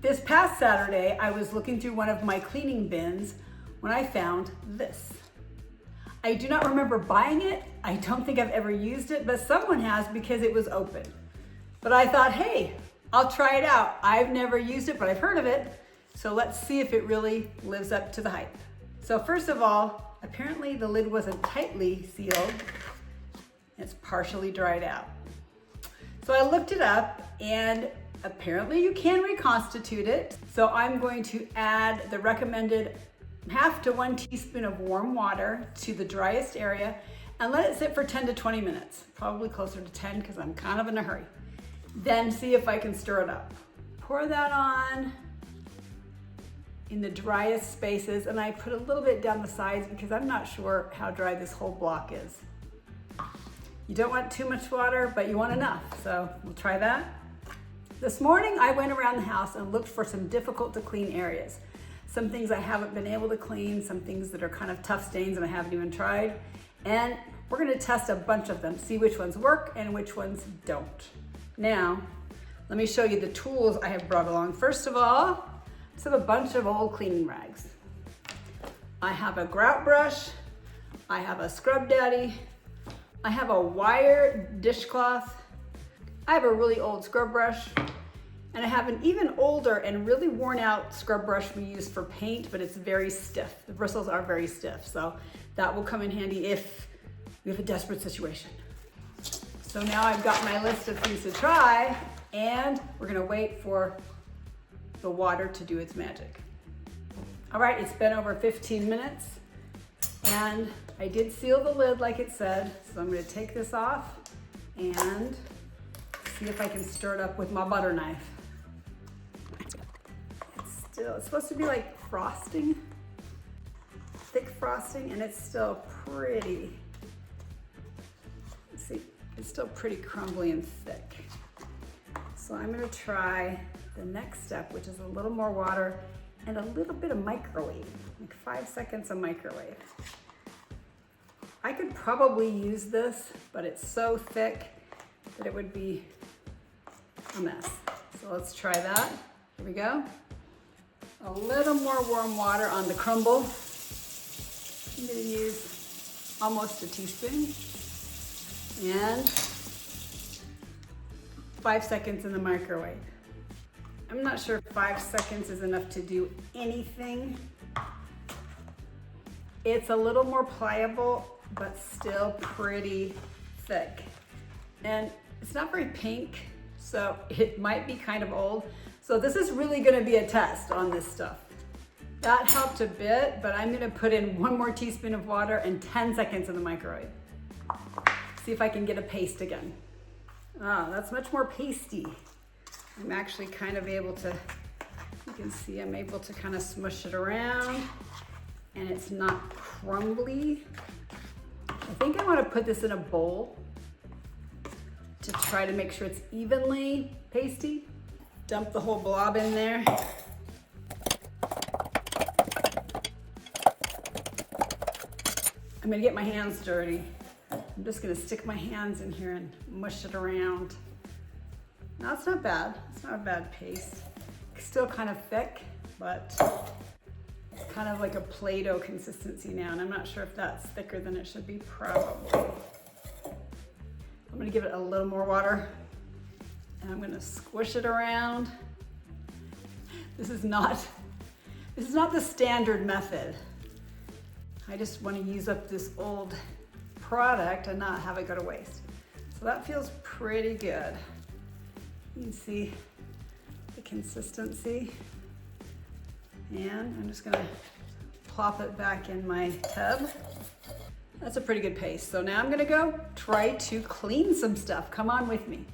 This past Saturday, I was looking through one of my cleaning bins when I found this. I do not remember buying it. I don't think I've ever used it, but someone has because it was open. But I thought, hey, I'll try it out. I've never used it, but I've heard of it. So let's see if it really lives up to the hype. So first of all, apparently the lid wasn't tightly sealed. It's partially dried out. So I looked it up and apparently you can reconstitute it. So I'm going to add the recommended 1/2 to 1 teaspoon of warm water to the driest area and let it sit for 10 to 20 minutes, probably closer to 10 because I'm kind of in a hurry. Then see if I can stir it up. Pour that on in the driest spaces, and I put a little bit down the sides because I'm not sure how dry this whole block is. You don't want too much water, but you want enough, so we'll try that. This morning I went around the house and looked for some difficult to clean areas. Some things I haven't been able to clean, some things that are kind of tough stains and I haven't even tried. And we're gonna test a bunch of them, see which ones work and which ones don't. Now, let me show you the tools I have brought along. First of all, I have a bunch of old cleaning rags. I have a grout brush, I have a scrub daddy, I have a wire dishcloth, I have a really old scrub brush, and I have an even older and really worn out scrub brush we use for paint, but it's very stiff. The bristles are very stiff, so that will come in handy if we have a desperate situation. So now I've got my list of things to try, and we're gonna wait for the water to do its magic. All right, it's been over 15 minutes, and I did seal the lid like it said, so I'm gonna take this off and see if I can stir it up with my butter knife. It's supposed to be like frosting, thick frosting, and it's still pretty, let's see, it's still pretty crumbly and thick. So I'm gonna try the next step, which is a little more water and a little bit of microwave, like 5 seconds of microwave. I could probably use this, but it's so thick that it would be a mess. So let's try that. Here we go. A little more warm water on the crumble. I'm gonna use almost a teaspoon. And 5 seconds in the microwave. I'm not sure if 5 seconds is enough to do anything. It's a little more pliable, but still pretty thick. And it's not very pink, so it might be kind of old. So this is really gonna be a test on this stuff. That helped a bit, but I'm gonna put in 1 more teaspoon of water and 10 seconds in the microwave. See if I can get a paste again. Oh, that's much more pasty. I'm actually kind of able to, you can see I'm able to kind of smush it around and it's not crumbly. I think I want to put this in a bowl to try to make sure it's evenly pasty. Dump the whole blob in there. I'm gonna get my hands dirty. I'm just gonna stick my hands in here and mush it around. No, it's not bad. It's not a bad paste. It's still kind of thick, but it's kind of like a Play-Doh consistency now, and I'm not sure if that's thicker than it should be, probably. I'm gonna give it a little more water, and I'm gonna squish it around. This is not the standard method. I just wanna use up this old product and not have it go to waste. So that feels pretty good. You can see the consistency. And I'm just gonna plop it back in my tub. That's a pretty good paste. So now I'm gonna go try to clean some stuff. Come on with me.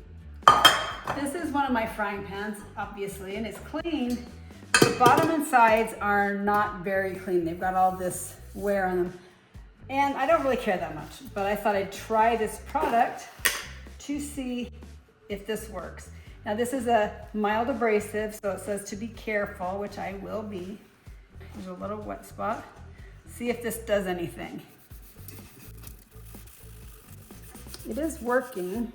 This is one of my frying pans, obviously, and it's clean. The bottom and sides are not very clean. They've got all this wear on them. And I don't really care that much, but I thought I'd try this product to see if this works. Now this is a mild abrasive, so it says to be careful, which I will be. There's a little wet spot. See if this does anything. It is working,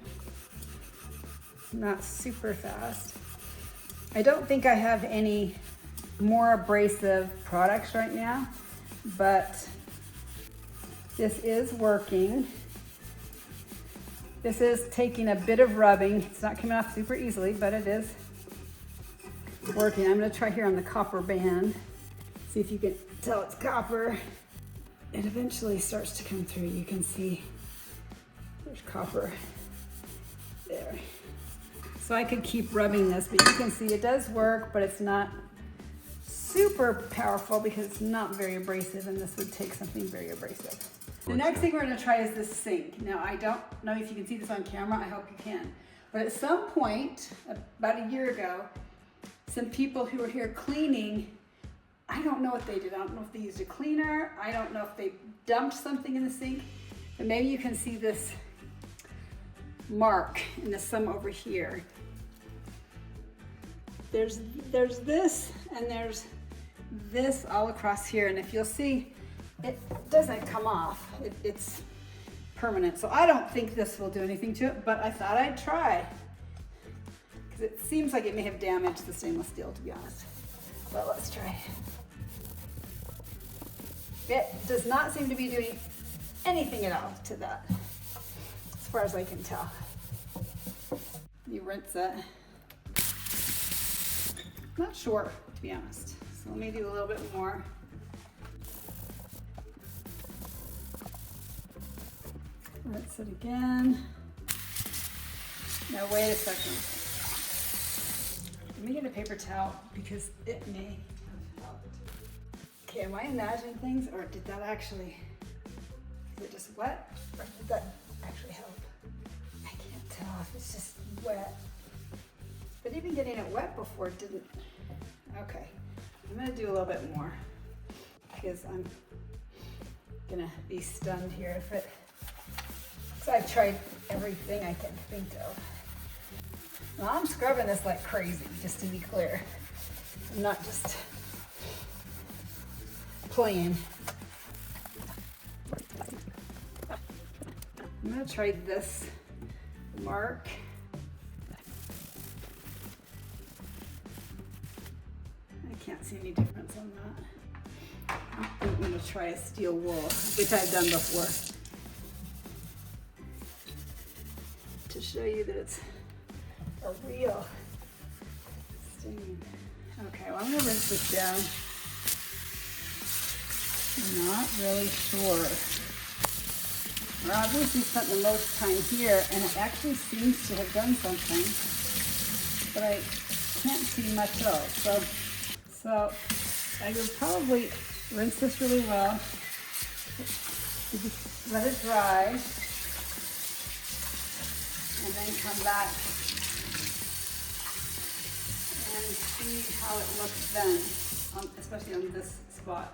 not super fast. I don't think I have any more abrasive products right now, but this is working. This is taking a bit of rubbing. It's not coming off super easily, but it is working. I'm gonna try here on the copper band. See if you can tell it's copper. It eventually starts to come through. You can see there's copper there. So I could keep rubbing this, but you can see it does work, but it's not super powerful because it's not very abrasive, and this would take something very abrasive. The next thing we're gonna try is this sink. Now, I don't know if you can see this on camera. I hope you can. But at some point, about a year ago, some people who were here cleaning, I don't know what they did. I don't know if they used a cleaner. I don't know if they dumped something in the sink, but maybe you can see this mark in the some over here. There's this and there's this all across here, and if you'll see, it doesn't come off. It's permanent. So I don't think this will do anything to it, but I thought I'd try because it seems like it may have damaged the stainless steel, to be honest. But let's try. It does not seem to be doing anything at all to that, as far as I can tell. You rinse it. Not sure, to be honest. So let me do a little bit more. Rinse it again. Now wait a second. Let me get a paper towel because it may have helped. Okay, am I imagining things, or did that actually, is it just wet, or did that actually help? I can't tell if it's just wet. But even getting it wet before it didn't. Okay, I'm gonna do a little bit more because I'm gonna be stunned here if it, so I've tried everything I can think of. Now I'm scrubbing this like crazy, just to be clear. I'm not just playing. I'm gonna try this mark. I can't see any difference on that. I'm gonna try a steel wool, which I've done before, to show you that it's a real stain. Okay, well, I'm gonna rinse this down. I'm not really sure. We're obviously spent the most time here, and it actually seems to have done something, but I can't see much else. So I would probably rinse this really well, let it dry, and then come back and see how it looks then, especially on this spot.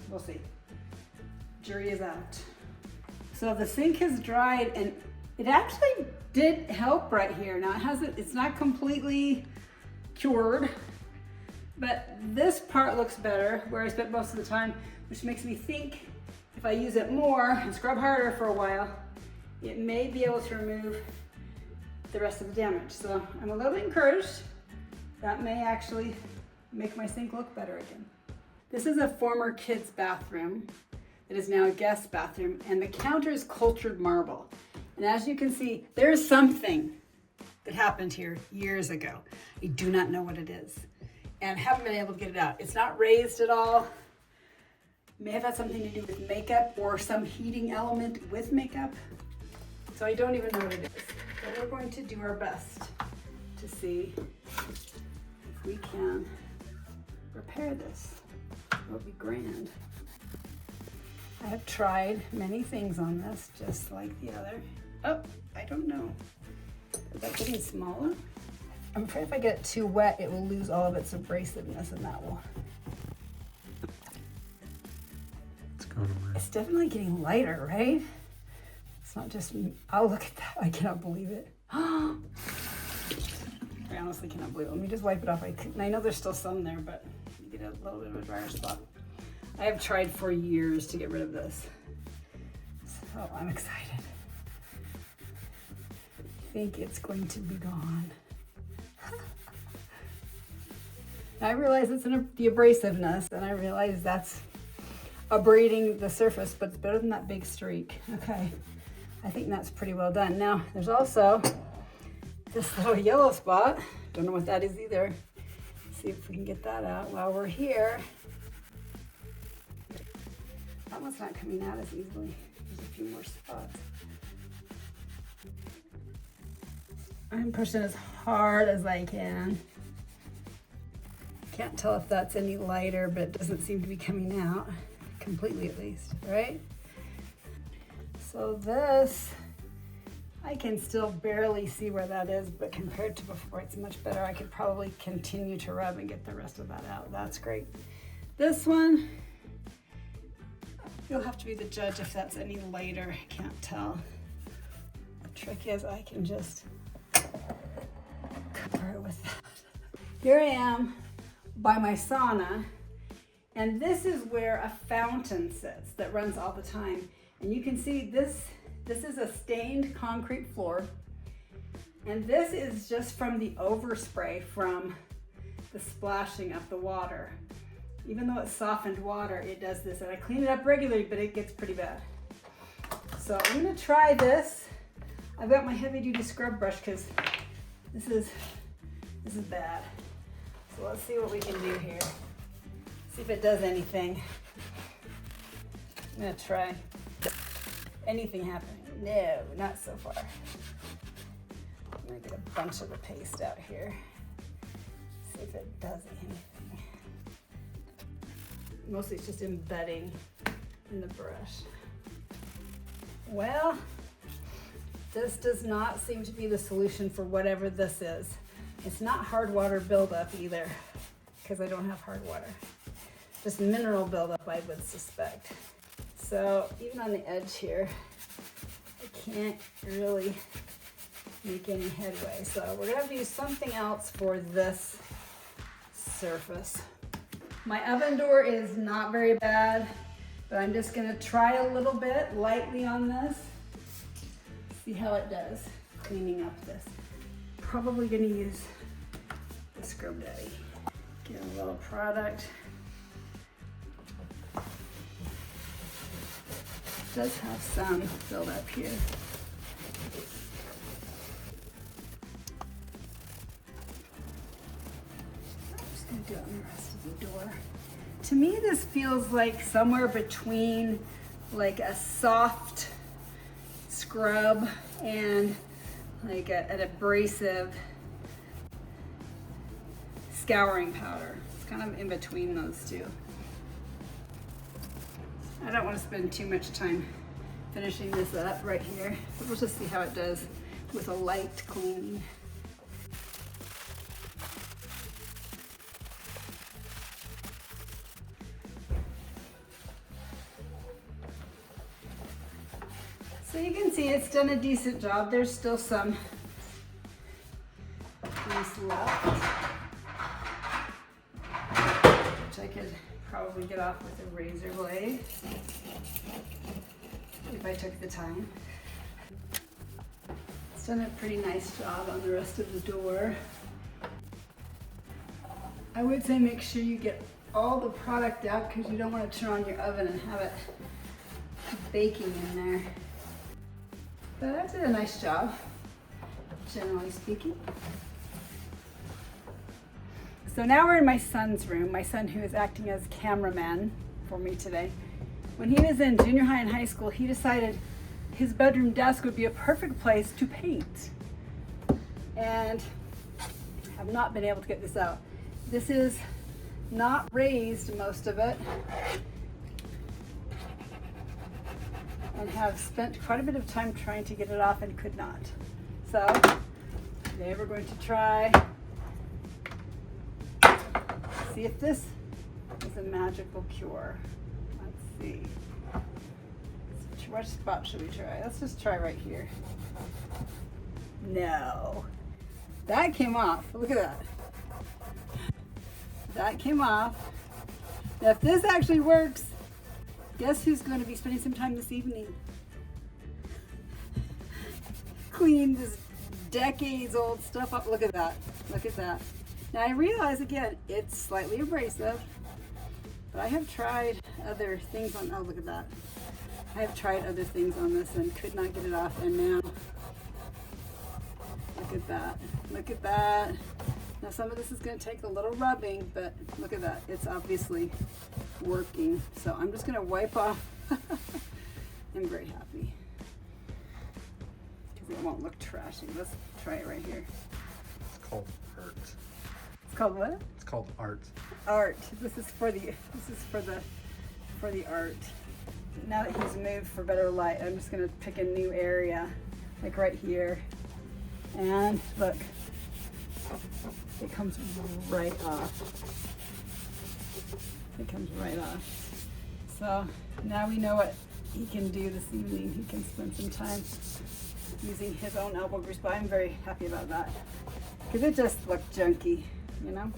We'll see. Jury is out. So the sink has dried, and it actually did help right here. Now it's not completely cured, but this part looks better where I spent most of the time, which makes me think if I use it more and scrub harder for a while, it may be able to remove the rest of the damage. So I'm a little bit encouraged. That may actually make my sink look better again. This is a former kids' bathroom. It is now a guest bathroom, and the counter is cultured marble. And as you can see, there's something that happened here years ago. I do not know what it is, and haven't been able to get it out. It's not raised at all. May have had something to do with makeup or some heating element with makeup. So I don't even know what it is. But we're going to do our best to see if we can repair this. It would be grand. I have tried many things on this, just like the other. Oh, I don't know. Is that getting smaller? I'm afraid if I get it too wet, it will lose all of its abrasiveness, and that will. It's going away. It's definitely getting lighter, right? It's not just me. Oh, look at that. I cannot believe it. I honestly cannot believe it. Let me just wipe it off. I know there's still some there, but you get a little bit of a drier spot. I have tried for years to get rid of this, so I'm excited. I think it's going to be gone. I realize it's the abrasiveness, and I realize that's abrading the surface, but it's better than that big streak. Okay, I think that's pretty well done. Now, there's also this little yellow spot. Don't know what that is either. See if we can get that out while we're here. That one's not coming out as easily. There's a few more spots. I'm pushing as hard as I can. Can't tell if that's any lighter, but it doesn't seem to be coming out completely, at least, right? So this, I can still barely see where that is, but compared to before, it's much better. I could probably continue to rub and get the rest of that out. That's great. This one, you'll have to be the judge if that's any lighter. I can't tell. The trick is I can just cover it with that. Here I am by my sauna, and this is where a fountain sits that runs all the time. And you can see this is a stained concrete floor, and this is just from the overspray from the splashing of the water. Even though it's softened water, it does this, and I clean it up regularly, but it gets pretty bad. So I'm gonna try this. I've got my heavy duty scrub brush because this is bad. So let's see what we can do here. See if it does anything. I'm gonna try. Anything happening? No, not so far. I'm gonna get a bunch of the paste out here. See if it does anything. Mostly it's just embedding in the brush. Well, this does not seem to be the solution for whatever this is. It's not hard water buildup either, because I don't have hard water. Just mineral buildup, I would suspect. So even on the edge here, I can't really make any headway. So we're gonna have to use something else for this surface. My oven door is not very bad, but I'm just gonna try a little bit lightly on this. See how it does, cleaning up this. Probably gonna use the Scrub Daddy. Get a little product. It does have some filled up here. I'm just gonna do it on the rest of the door. To me, this feels like somewhere between like a soft scrub and like an abrasive scouring powder. It's kind of in between those two. I don't want to spend too much time finishing this up right here, but we'll just see how it does with a light cleaning. So you can see it's done a decent job. There's still some grease left, which I could probably get off with a razor blade if I took the time. It's done a pretty nice job on the rest of the door. I would say make sure you get all the product out because you don't want to turn on your oven and have it baking in there. But I did a nice job, generally speaking. So now we're in my son's room, my son who is acting as cameraman for me today. When he was in junior high and high school, he decided his bedroom desk would be a perfect place to paint. And I have not been able to get this out. This is not raised, most of it, and have spent quite a bit of time trying to get it off and could not. So today we're going to try, see if this is a magical cure. Let's see. Which spot should we try? Let's just try right here. No. That came off. Look at that. That came off. Now if this actually works, guess who's going to be spending some time this evening? Clean this decades old stuff up. Look at that. Look at that. Now I realize again, it's slightly abrasive, but I have tried other things on, oh look at that. I have tried other things on this and could not get it off, and now, look at that, look at that. Now some of this is gonna take a little rubbing, but look at that, it's obviously working. So I'm just gonna wipe off. I'm very happy, because it won't look trashy. Let's try it right here. It's called art. It's called what? It's called art. Art. This is for the art. Now that he's moved for better light, I'm just gonna pick a new area, like right here. And look, it comes right off. It comes right off. So now we know what he can do this evening. He can spend some time using his own elbow grease, but I'm very happy about that, because it just looked junky, you know?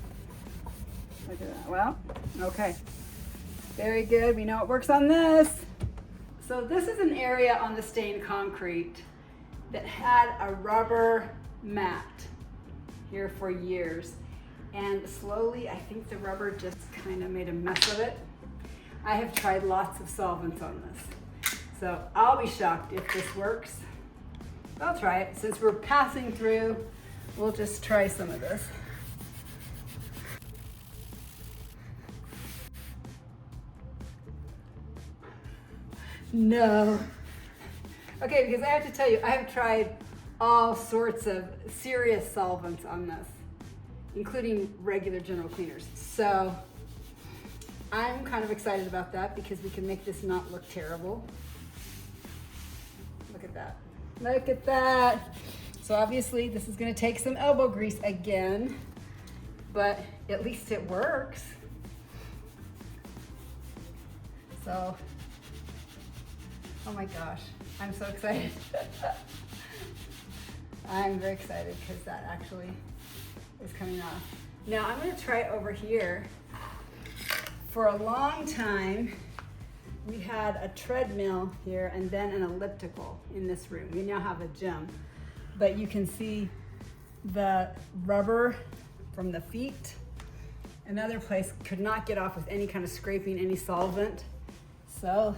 Look at that. Well, okay. Very good. We know it works on this. So this is an area on the stained concrete that had a rubber mat here for years. And slowly, I think the rubber just kind of made a mess of it. I have tried lots of solvents on this. So I'll be shocked if this works. I'll try it. Since we're passing through, we'll just try some of this. No. Okay, because I have to tell you, I have tried all sorts of serious solvents on this, including regular general cleaners. So I'm kind of excited about that, because we can make this not look terrible. Look at that. Look at that. So obviously this is going to take some elbow grease again, but at least it works. So, oh my gosh, I'm so excited. I'm very excited because that actually is coming off. Now I'm going to try it over here. For a long time, we had a treadmill here and then an elliptical in this room. We now have a gym, but you can see the rubber from the feet. Another place could not get off with any kind of scraping, any solvent. So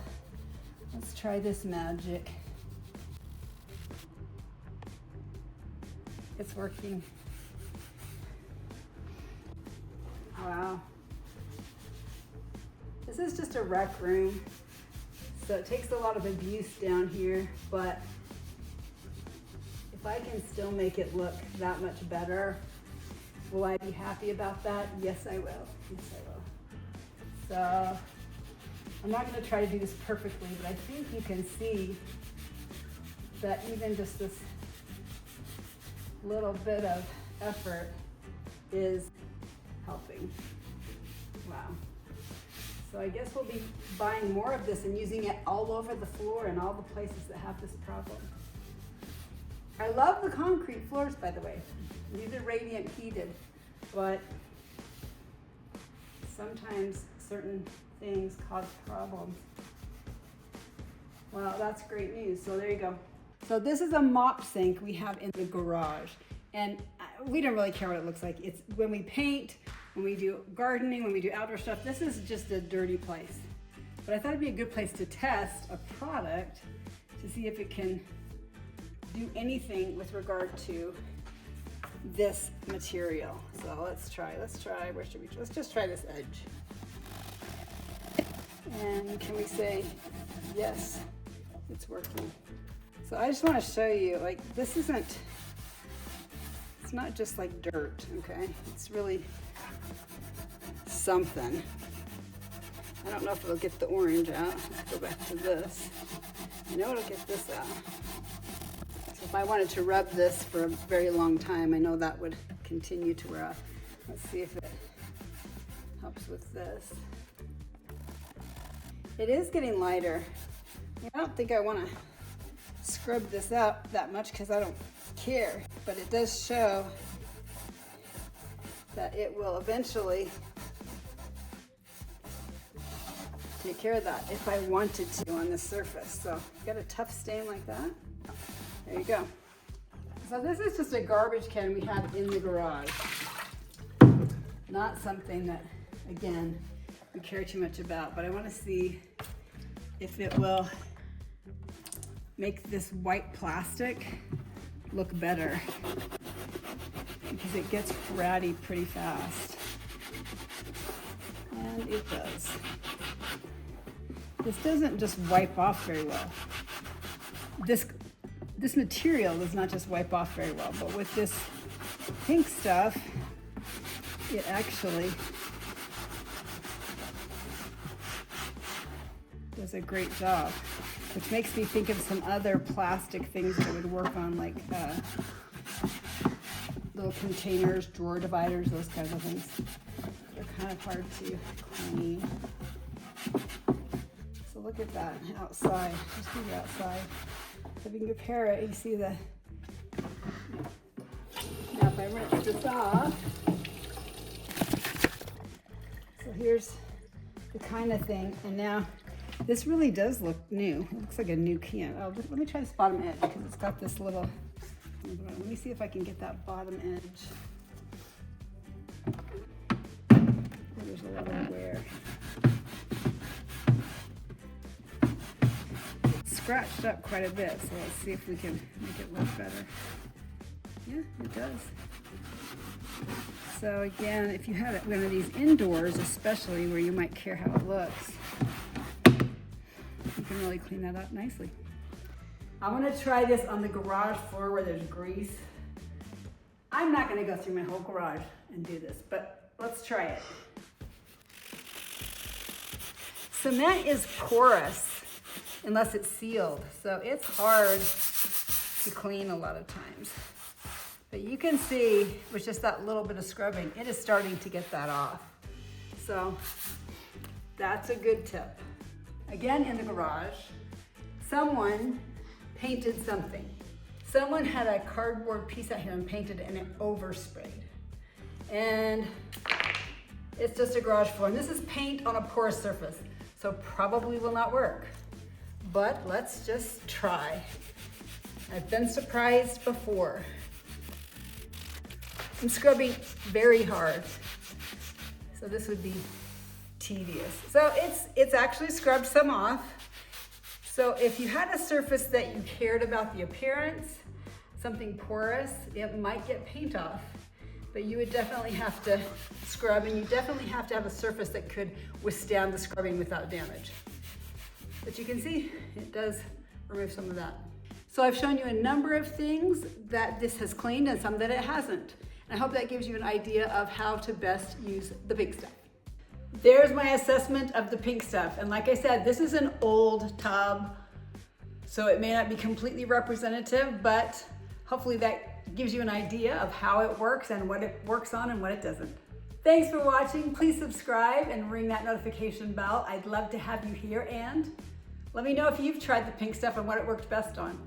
let's try this magic. It's working. Wow. This is just a rec room, so it takes a lot of abuse down here, but if I can still make it look that much better, will I be happy about that? Yes, I will. Yes, I will. So I'm not going to try to do this perfectly, but I think you can see that even just this little bit of effort is helping. Wow. So I guess we'll be buying more of this and using it all over the floor and all the places that have this problem. I love the concrete floors, by the way. These are radiant heated, but sometimes certain things cause problems. Well, that's great news. So there you go. So this is a mop sink we have in the garage, and we don't really care what it looks like. It's when we paint, when we do gardening, when we do outdoor stuff, this is just a dirty place. But I thought it'd be a good place to test a product to see if it can do anything with regard to this material. So let's try, where should we, let's just try this edge. And can we say, yes, it's working. So I just want to show you, like, this isn't, it's not just like dirt, okay? It's really something. I don't know if it'll get the orange out. Let's go back to this. I know it'll get this out. So if I wanted to rub this for a very long time, I know that would continue to wear off. Let's see if it helps with this. It is getting lighter. I don't think I want to scrub this out that much because I don't care, but it does show that it will eventually take care of that if I wanted to on this surface. So got a tough stain like that. There you go. So this is just a garbage can we have in the garage. Not something that, again, we care too much about, but I want to see if it will make this white plastic look better, because it gets ratty pretty fast. And it does. This doesn't just wipe off very well. This material does not just wipe off very well, but with this pink stuff, it actually does a great job, which makes me think of some other plastic things that I would work on, like little containers, drawer dividers, those kinds of things. They're kind of hard to clean. So look at that outside, just move it outside. So if you can compare it, you see the, now if I rinse this off, so here's the kind of thing, and now this really does look new. It looks like a new can. Oh, let me try this bottom edge, because it's got this little, let me see if I can get that bottom edge. Oh, there's a little wear. It's scratched up quite a bit, so let's see if we can make it look better. Yeah, it does. So again, if you have it one of these indoors, especially where you might care how it looks, you can really clean that up nicely. I want to try this on the garage floor where there's grease. I'm not going to go through my whole garage and do this, but let's try it. Cement is porous unless it's sealed, so it's hard to clean a lot of times. But you can see with just that little bit of scrubbing, it is starting to get that off. So that's a good tip. Again, in the garage, someone painted something. Someone had a cardboard piece out here and painted it, and it oversprayed. And it's just a garage floor. And this is paint on a porous surface, so probably will not work. But let's just try. I've been surprised before. I'm scrubbing very hard, so this would be tedious. So it's actually scrubbed some off. So if you had a surface that you cared about the appearance, something porous, it might get paint off, but you would definitely have to scrub, and you definitely have to have a surface that could withstand the scrubbing without damage. But you can see it does remove some of that. So I've shown you a number of things that this has cleaned and some that it hasn't. I hope that gives you an idea of how to best use the pink stuff. There's my assessment of the pink stuff. And like I said, this is an old tub, so it may not be completely representative, but hopefully that gives you an idea of how it works and what it works on and what it doesn't. Thanks for watching. Please subscribe and ring that notification bell. I'd love to have you here, and let me know if you've tried the pink stuff and what it worked best on.